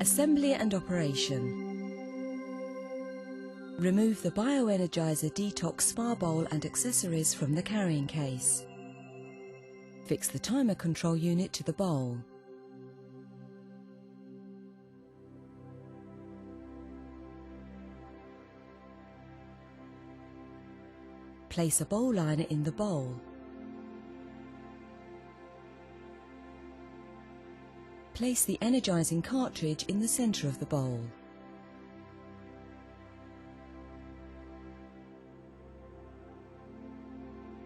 Assembly and operation. Remove the BioEnergiser D-Tox Spa bowl and accessories from the carrying case. Fix the timer control unit to the bowl. Place a bowl liner in the bowl. Place the energizing cartridge in the center of the bowl.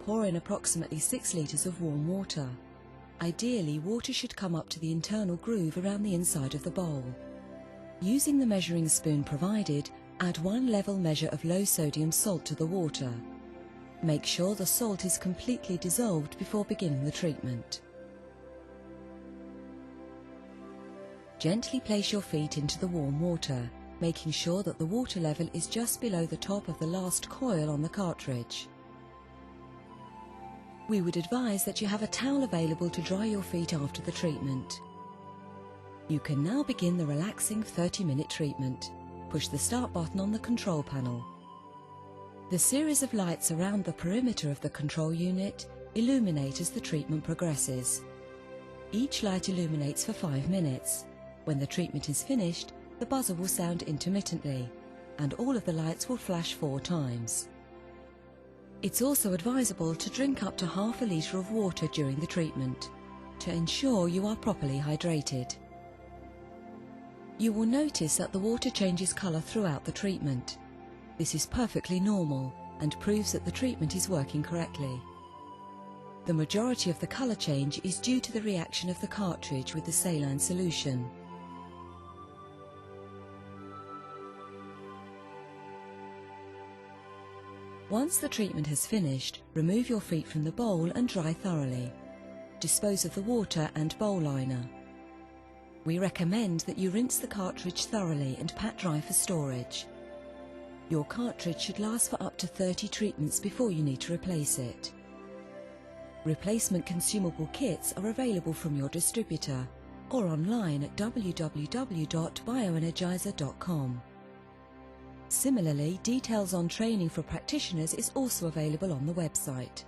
Pour in approximately 6 litres of warm water. Ideally, water should come up to the internal groove around the inside of the bowl. Using the measuring spoon provided, add 1 level measure of low sodium salt to the water. Make sure the salt is completely dissolved before beginning the treatment. Gently place your feet into the warm water, making sure that the water level is just below the top of the last coil on the cartridge. We would advise that you have a towel available to dry your feet after the treatment. You can now begin the relaxing 30-minute treatment. Push the start button on the control panel. The series of lights around the perimeter of the control unit illuminate as the treatment progresses. Each light illuminates for 5 minutes. When the treatment is finished, the buzzer will sound intermittently, and all of the lights will flash 4 times. It's also advisable to drink up to half a litre of water during the treatment, to ensure you are properly hydrated. You will notice that the water changes colour throughout the treatment. This is perfectly normal and proves that the treatment is working correctly. The majority of the colour change is due to the reaction of the cartridge with the saline solution. Once the treatment has finished, remove your feet from the bowl and dry thoroughly. Dispose of the water and bowl liner. We recommend that you rinse the cartridge thoroughly and pat dry for storage. Your cartridge should last for up to 30 treatments before you need to replace it. Replacement consumable kits are available from your distributor or online at www.bioenergiser.com. Similarly, details on training for practitioners is also available on the website.